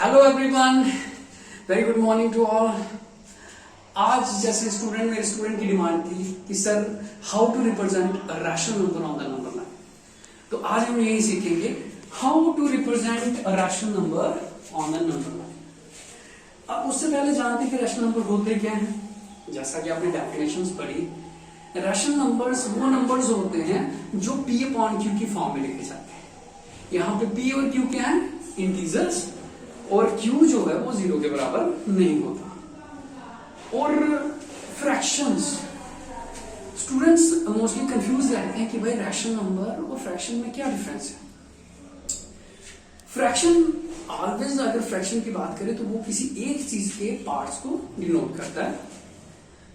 Hello everyone, very good morning to all. आज जैसे मेरे स्टूडेंट की डिमांड थी कि sir how to represent a rational number on the number line, तो आज हम यही सीखेंगे how to represent a rational number on the number line. अब उससे पहले जानते हैं कि रैशनल नंबर होते क्या हैं। जैसा कि आपने डेफिनेशंस पढ़ी, रैशनल नंबर्स वो नंबर्स होते हैं जो p अपॉन q की फॉर्म में लिखे जाते हैं। यहाँ पे p और q क्या है? इंटीजर्स, और q जो है वो 0 के बराबर नहीं होता। और फ्रैक्शंस, स्टूडेंट्स मोस्टली कंफ्यूज रहते हैं कि भाई रैशनल नंबर और फ्रैक्शन में क्या डिफरेंस है। फ्रैक्शन ऑलवेज, अगर फ्रैक्शन की बात करें तो वो किसी एक चीज के पार्ट्स को डिनोट करता है।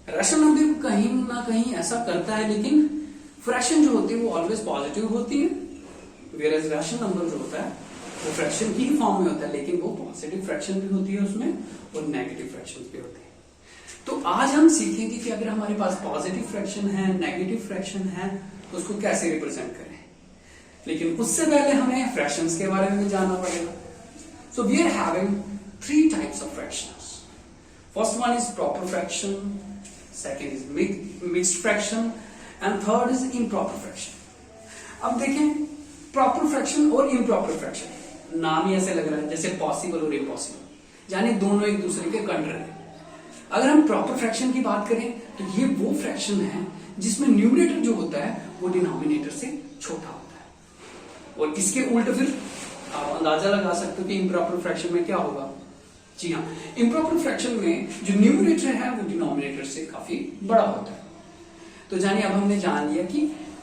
रैशनल नंबर कहीं ना कहीं ऐसा करता है, लेकिन फ्रैक्शन जो होती है वो ऑलवेज पॉजिटिव होती है, वेयर रैशनल नंबर जो होता है वो फ्रैक्शन की फॉर्म में होता है, लेकिन वो पॉजिटिव फ्रैक्शन भी होती है उसमें और नेगेटिव फ्रैक्शन भी होते हैं। तो आज हम सीखेंगे कि अगर हमारे पास पॉजिटिव फ्रैक्शन है, नेगेटिव फ्रैक्शन है, तो उसको कैसे रिप्रेजेंट करें। लेकिन उससे पहले हमें फ्रैक्शंस के बारे में जानना पड़ेगा। So we are having 3 types of fractions. First one is proper fraction, second is mixed fraction and third is improper fraction. अब देखें, प्रॉपर फ्रैक्शन और इम्प्रॉपर फ्रैक्शन, नाम ही ऐसे लग रहा है जैसे पॉसिबल और इम्पॉसिबल, यानी दोनों एक दूसरे के कंट्री है। अगर हम प्रॉपर फ्रैक्शन की बात करें तो ये वो फ्रैक्शन है जिसमें न्यूमरेटर जो होता है वो डिनोमिनेटर से छोटा होता है। और इसके उल्ट फिर आप अंदाजा लगा सकते हो कि इम्प्रॉपर फ्रैक्शन में क्या होगा। जी हाँ, इम्प्रॉपर फ्रैक्शन में जो न्यूमरेटर है वो डिनोमिनेटर से काफी बड़ा होता है। तो जानिए, अब हमने जान लिया कि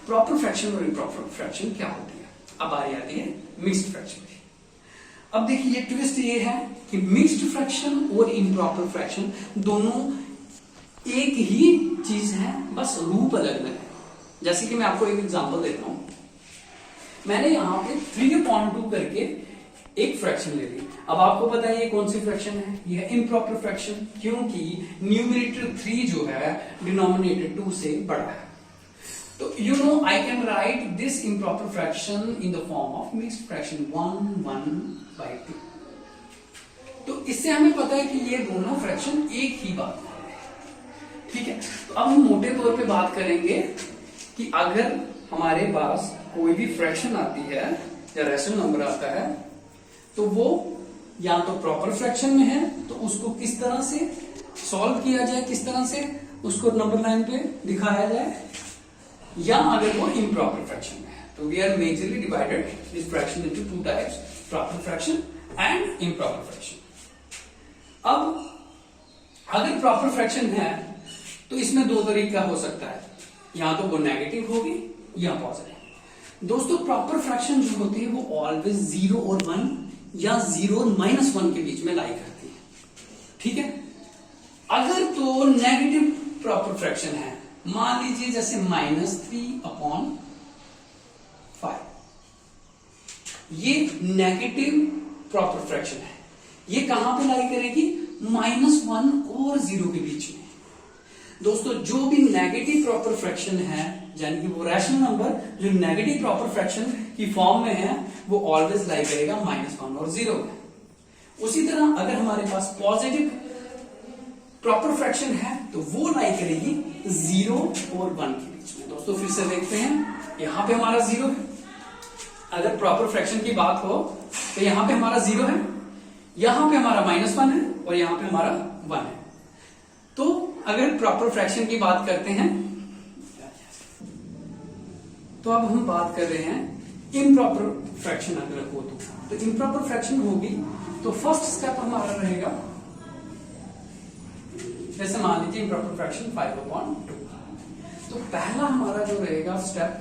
प्रॉपर फ्रैक्शन और इम्प्रॉपर फ्रैक्शन क्या होती है। अब बारी आती है मिक्स्ड फ्रैक्शन की। अब देखिए, ट्विस्ट ये है कि मिक्स्ड फ्रैक्शन और इम्प्रॉपर फ्रैक्शन दोनों एक ही चीज है, बस रूप अलग अलग है। जैसे कि मैं आपको एक एग्जांपल देता हूं। मैंने यहां पे 3/2 करके एक फ्रैक्शन ले ली। अब आपको पता है ये कौन सी फ्रैक्शन है? ये है इम्प्रॉपर फ्रैक्शन, क्योंकि न्यूमरेटर 3 जो है डिनोमिनेटर 2 से बड़ा है। तो you know I can write this improper fraction in the form of mixed fraction 1/2। तो इससे हमें पता है कि ये दोनों फ्रैक्शन एक ही बात है, ठीक है। तो अब हम मोटे तौर पे बात करेंगे कि अगर हमारे पास कोई भी फ्रैक्शन आती है या रैशनल नंबर आता है, तो वो या तो प्रॉपर फ्रैक्शन में है तो उसको किस तरह से सॉल्व किया जाए, किस तरह से उसको नंबर लाइन पे दिखाया जाए, या अगर वो इम्प्रॉपर फ्रैक्शन में है। तो we are majorly divided this fraction into 2 types, proper fraction and improper fraction. अब अगर प्रॉपर फ्रैक्शन है तो इसमें 2 तरीका हो सकता है, या तो वो नेगेटिव होगी या पॉजिटिव। दोस्तों, प्रॉपर फ्रैक्शन जो होती है वो ऑलवेज 0 और 1 या 0 और -1 के बीच में लाई करती है, ठीक है। अगर तो नेगेटिव प्रॉपर फ्रैक्शन है, मान लीजिए जैसे -3/5, ये नेगेटिव प्रॉपर फ्रैक्शन है। ये कहां पे लाई करेगी? -1 और 0 के बीच में। दोस्तों, जो भी नेगेटिव प्रॉपर फ्रैक्शन है, यानी कि वो रैशनल नंबर जो नेगेटिव प्रॉपर फ्रैक्शन की फॉर्म में है, वो ऑलवेज लाई करेगा -1 और 0 में। उसी तरह अगर हमारे पास पॉजिटिव प्रॉपर फ्रैक्शन है तो वो लाई करेगी 0 और 1 के बीच में। दोस्तों, फिर से देखते हैं, यहां पे हमारा 0 है। अगर प्रॉपर फ्रैक्शन की बात हो तो यहां पे हमारा 0 है, यहां पे हमारा -1 है और यहां पे हमारा 1 है। तो अगर प्रॉपर फ्रैक्शन की बात करते हैं, तो अब हम बात कर रहे हैं इम्प्रॉपर फ्रैक्शन अगर हो तो इम्प्रॉपर फ्रैक्शन होगी तो फर्स्ट स्टेप हमारा रहेगा, जैसे मान लीजिए इम्प्रॉपर फ्रैक्शन 5/2। तो पहला हमारा जो रहेगा स्टेप,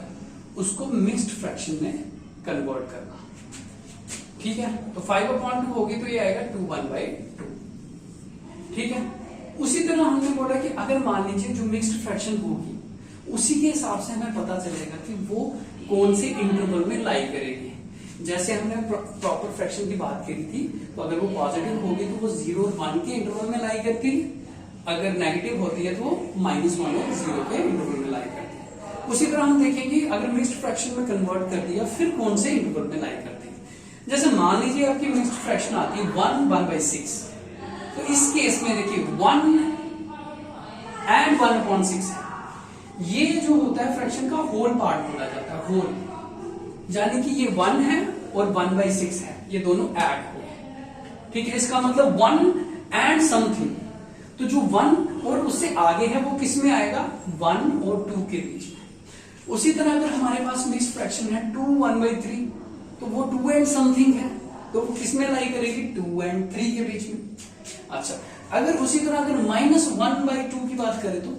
उसको मिक्स्ड फ्रैक्शन में कन्वर्ट करना, ठीक है। तो 5/2 होगी तो ये आएगा 2/1/2, ठीक है। उसी तरह हमने बोला कि अगर मान लीजिए जो मिक्स्ड फ्रैक्शन होगी, उसी के हिसाब से हमें पता चलेगा कि वो कौन से इंटरवल में लाई करेगी। जैसे हमने प्रॉपर फ्रैक्शन की बात करी थी, तो अगर वो पॉजिटिव होगी तो वो 0 और 1 के इंटरवल में लाई करती, अगर नेगेटिव होती है तो -1 और 0 के इंटरवल में लाई करती है। उसी तरह हम देखेंगे अगर मिक्स्ड फ्रैक्शन में कन्वर्ट कर दिया, फिर कौन से इंटरवल में लाई करती है। जैसे मान लीजिए आपकी मिक्स्ड फ्रैक्शन आती है 1/6, तो इस केस में देखिए 1 एंड 1/6 है, ये जो होता है फ्रैक्शन का होल पार्ट बोला जाता है, होल, यानी कि ये 1 है और 1/6 है, ये दोनों ऐड हो गए, ठीक है। इसका मतलब 1 एंड समथिंग, तो जो 1 और उससे आगे है वो किस में आएगा, 1 और 2 के बीच में। उसी तरह अगर हमारे पास मिक्स्ड फ्रैक्शन है 2 1/3, तो वो 2 एंड समथिंग है, तो वो किस में लाई करेगी, 2 एंड 3 के बीच में। अच्छा, अगर उसी तरह अगर -1/2 की बात करें, तो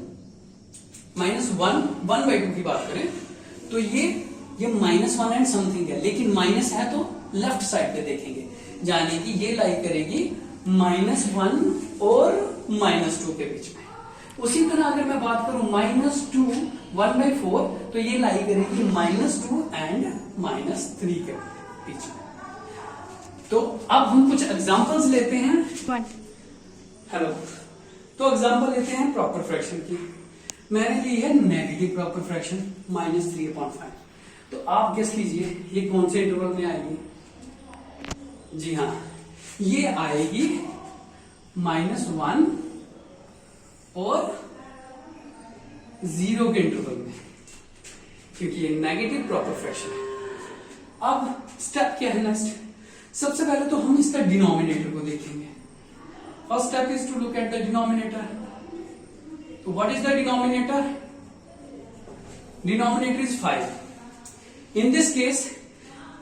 -1/2 की बात करें, तो ये -1 एंड समथिंग है, लेकिन माइनस है तो लेफ्ट साइड पे देखेंगे, यानी कि ये लाई करेगी -1 और -2 के बीच में। उसी तरह अगर मैं बात करूं -2 1/4, तो ये लाई करेगी -2 एंड -3 के बीच में। तो अब हम कुछ एग्जांपल्स लेते हैं। हेलो, तो एग्जांपल लेते हैं प्रॉपर फ्रैक्शन की। मैंने ली है नेगेटिव प्रॉपर फ्रैक्शन -3/5। तो आप गेस कीजिए ये कौन से इंटरवल में आएगी। जी हाँ, ये आएगी -1 और 0 के इंटरवल में, क्योंकि ये नेगेटिव प्रॉपर फ्रैक्शन है। अब स्टेप क्या है नेक्स्ट, सबसे पहले तो हम इसका डिनोमिनेटर को देखेंगे। First step is to look at the denominator. तो what is the denominator, denominator is 5। In this case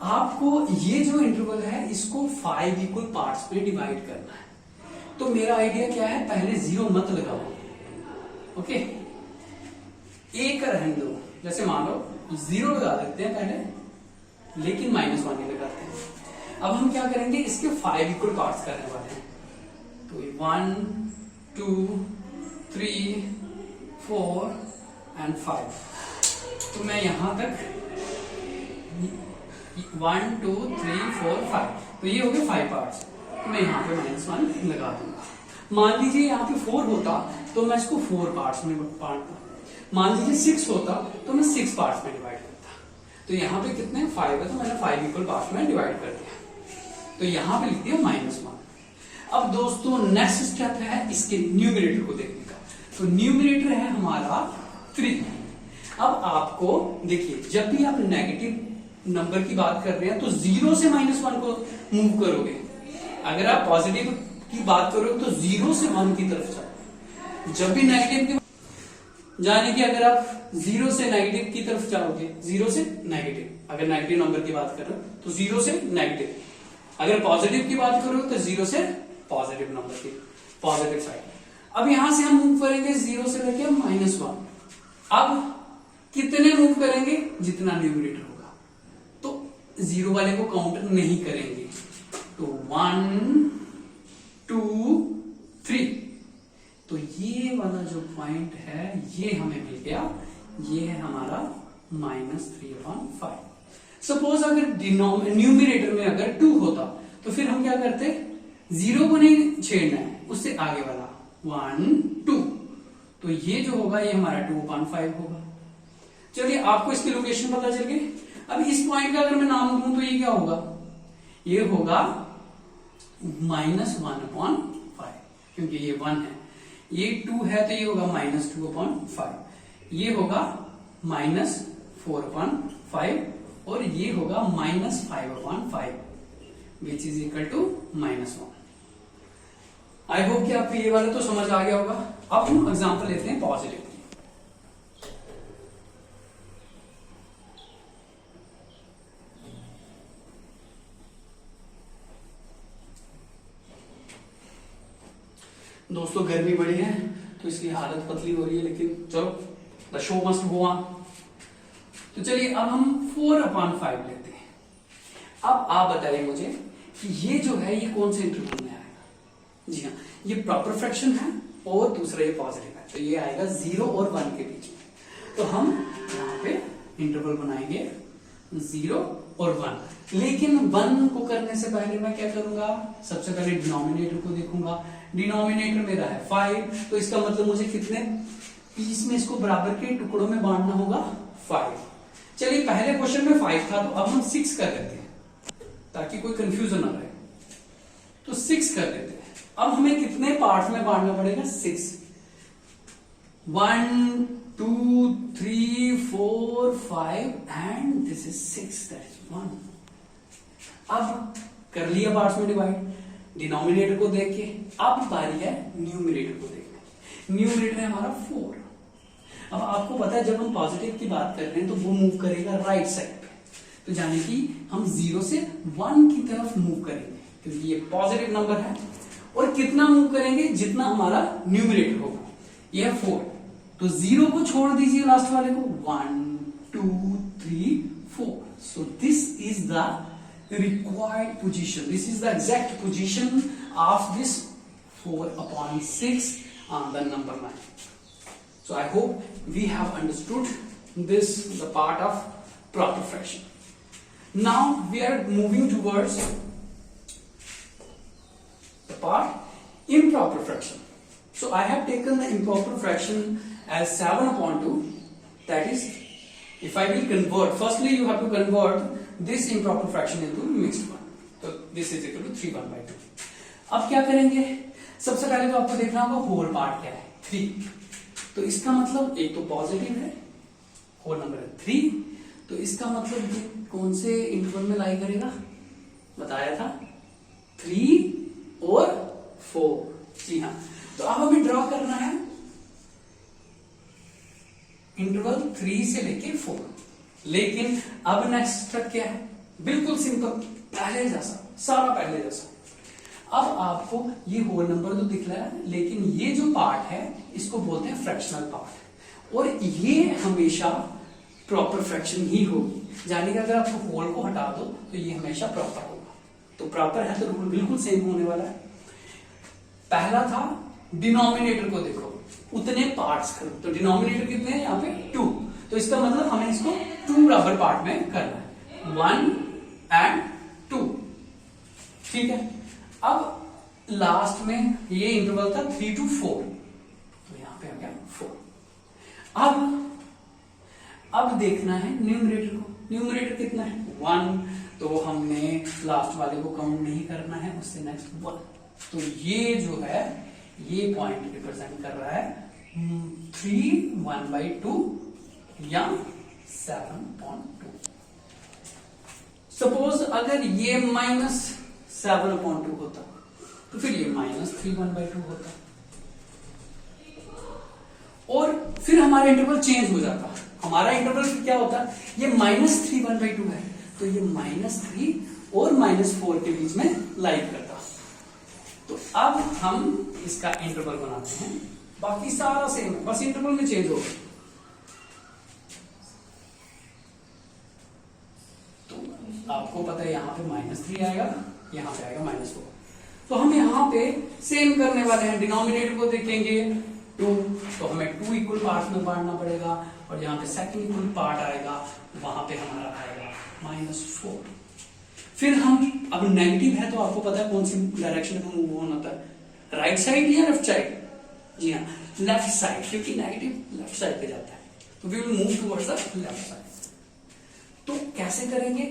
आपको ये जो इंटरवल है इसको 5 इक्वल पार्ट्स में डिवाइड करना है। तो मेरा आइडिया क्या है, पहले 0 मत लगाओ, ओके, एक रहने दो। जैसे मान लो 0 लगा देते हैं पहले, लेकिन -1 नहीं लगाते हैं। अब हम क्या करेंगे, इसके 5 इक्वल पार्ट्स करने वाले हैं। तो 1 2 3 4 एंड 5। तो मैं यहां तक 1 2 3 4 5, तो ये हो गए 5 पार्ट्स। तो मैं यहाँ पे -1 लगा दूंगा। मान लीजिए यहाँ पे 4 होता तो मैं इसको 4 पार्ट्स में बांटता। मान लीजिए 6 होता तो मैं 6 पार्ट्स में डिवाइड करता। तो यहाँ पे कितने 5 है, तो मैंने 5 इक्वल पार्ट्स में डिवाइड कर दिया। तो यहाँ पे लिख दिया -1। अब दोस्तों नेक्स्ट स्टेप है इसके न्यूमरेटर को देखने का। तो न्यूमरेटर है हमारा 3। अब आपको देखिए, जब भी आप नेगेटिव नंबर की बात कर रहे हैं तो 0 से -1 को मूव करोगे। अगर आप पॉजिटिव की बात करोगे तो 0 से 1 की तरफ जाओगे। जब भी नेगेटिव की, यानी कि अगर आप 0 से नेगेटिव की तरफ जाओगे, 0 से नेगेटिव, अगर नेगेटिव नंबर की बात कर रहे हो तो 0 से नेगेटिव, अगर पॉजिटिव की बात करोगे तो 0 से पॉजिटिव नंबर की पॉजिटिव साइड। अब यहां से हम मूव करेंगे 0 से लेके -1। अब कितने मूव करेंगे, जितना न्यूमरेटर होगा। तो 0 वाले को काउंट नहीं करेंगे। तो 1 2 3, तो ये वाला जो पॉइंट है ये हमें मिल गया, ये है हमारा -3/5। सपोज अगर न्यूमरेटर में अगर 2 होता तो फिर हम क्या करते, 0 को नहीं छेड़ना है, उससे आगे वाला 1 2, तो ये जो होगा ये हमारा 2/5 होगा। चलिए आपको इसकी लोकेशन पता चल गई। अब इस पॉइंट का अगर मैं नाम दूं तो ये क्या होगा, ये होगा -1/5, क्योंकि ये 1 है, ये 2 है तो ये होगा -2/5, ये होगा -4/5 और ये होगा -5/5, which is equal to -1। I hope कि आपको ये वाला तो समझ आ गया होगा। अब हम एग्जांपल लेते हैं पॉजिटिव। दोस्तों गर्मी बड़ी है तो इसकी हालत पतली हो रही है, लेकिन चलो the show must go on. तो चलिए अब हम 4/5 लेते हैं। अब आप बताइए मुझे कि ये जो है ये कौन से इंटरवल में आएगा। जी हाँ, ये प्रॉपर फ्रैक्शन है और दूसरा ये पॉजिटिव है, तो ये आएगा 0 और 1 के बीच में। तो हम यहाँ पे इंटरवल बनाएंगे 0 और 1। लेकिन 1 को करने से पहले मैं क्या करूंगा, सबसे पहले डिनोमिनेटर को देखूंगा। डिनोमिनेटर मेरा है 5, तो इसका मतलब मुझे कितने पीस में इसको बराबर के टुकड़ों में बांटना होगा, 5। चलिए पहले क्वेश्चन में 5 था, तो अब हम 6 कर लेते हैं। ताकि कोई कंफ्यूजन ना रहे। तो 6 कर देते हैं। अब हमें कितने पार्ट्स में बांटना पड़ेगा? 6। 1 2 3 4 5 and this is 6, that is 1। अब कर लिया पार्ट्स में डिवाइड, डिनोमिनेटर को देख के। अब बारी है न्यूमरेटर को देखना। न्यूमरेटर है हमारा 4। अब आपको पता है जब हम पॉजिटिव की बात कर रहे हैं तो वो मूव करेगा राइट साइड पे, तो यानी कि हम 0 से 1 की तरफ मूव करेंगे क्योंकि ये पॉजिटिव नंबर है। और कितना मूव करेंगे? जितना हमारा न्यूमरेटर होगा। ये है 4, तो 0 को छोड़ दीजिए लास्ट वाले को। 1 2 3 4। So this is the required position. This is the exact position of this 4/6 on the number line. So I hope we have understood this, the part of proper fraction. Now we are moving towards the part improper fraction. So I have taken the improper fraction as 7/2. That is, if I will convert, firstly you have to convert this improper fraction into mixed one. So this is equal to 3/2. अब क्या करेंगे? सबसे पहले तो आपको देखना होगा whole part क्या है, 3। तो इसका मतलब एक तो पॉजिटिव है, होल नंबर है 3, तो इसका मतलब ये कौन से इंटरवल में लाई करेगा? बताया था 3 और 4। जी हाँ, तो अब हमें ड्रॉ करना है इंटरवल 3 से लेके 4। लेकिन अब नेक्स्ट स्टेप क्या है? बिल्कुल सिंपल, पहले जैसा, सारा पहले जैसा। अब आपको ये होल नंबर तो दिख रहा है, लेकिन ये जो पार्ट है इसको बोलते हैं फ्रैक्शनल पार्ट, और ये हमेशा प्रॉपर फ्रैक्शन ही होगी। यानी कि अगर आप होल को हटा दो तो ये हमेशा प्रॉपर होगा। तो प्रॉपर है तो रूल बिल्कुल सेम होने वाला है। पहला था डिनोमिनेटर को देखो, उतने पार्ट्स करो। तो डिनोमिनेटर कितने हैं यहाँ पे? 2। तो इसका मतलब हमें इसको 2 बराबर पार्ट में करना है, 1 एंड 2। ठीक है। अब लास्ट में ये इंटरवल था 3 to 4, तो यहां पे आ गया 4। अब देखना है न्यूमरेटर को। न्यूमरेटर कितना है? 1। तो हमने लास्ट वाले को काउंट नहीं करना है, उससे नेक्स्ट 1। तो ये जो है ये पॉइंट रिप्रेजेंट कर रहा है 3/1/2 या 7/2। सपोज अगर ये -7/2 होता तो फिर ये -3/1/2 होता, और फिर हमारा इंटरवल चेंज हो जाता। हमारा इंटरवल क्या होता? ये -3/1/2 है, तो ये -3 और -4 के बीच में लाई करता। तो अब हम इसका इंटरवल बनाते हैं, बाकी सारा सेम है, बस इंटरवल में चेंज होगा। तो आपको पता है यहां पे -3 आएगा, यहां पे आएगा -4। तो हम यहां पे सेम करने वाले हैं। डिनोमिनेटर को देखेंगे 2, तो हमें 2 इक्वल पार्ट्स में बांटना पड़ेगा, और जहां पे सेकंड इक्वल पार्ट आएगा वहां पे हमारा आएगा -4। फिर हम अब नेगेटिव है तो आपको पता है कौन सी डायरेक्शन में मूव होना होता है, राइट साइड या लेफ्ट साइड? जी हाँ, लेफ्ट साइड, क्योंकि नेगेटिव लेफ्ट साइड पे जाता है, तो we will move towards the left side. तो कैसे करेंगे?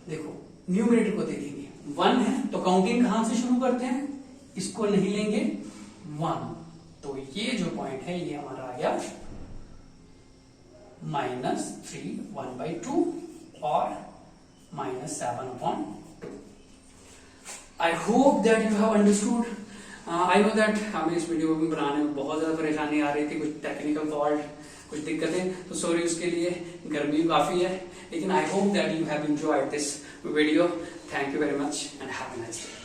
देखो न्यूमरेटर को देखेंगे, 1 है तो काउंटिंग कहां से शुरू करते हैं? इसको नहीं लेंगे 1, तो ये जो पॉइंट है ये हमारा आ गया -3/1/2 और -7/2। I hope that you have understood. I know that हमें इस वीडियो को बनाने में बहुत ज्यादा परेशानी आ रही थी, कुछ टेक्निकल फॉल्ट, कुछ दिक्कतें, तो सॉरी उसके लिए। गर्मी काफी है, लेकिन I hope that you have enjoyed this video. Thank you very much and have a nice day.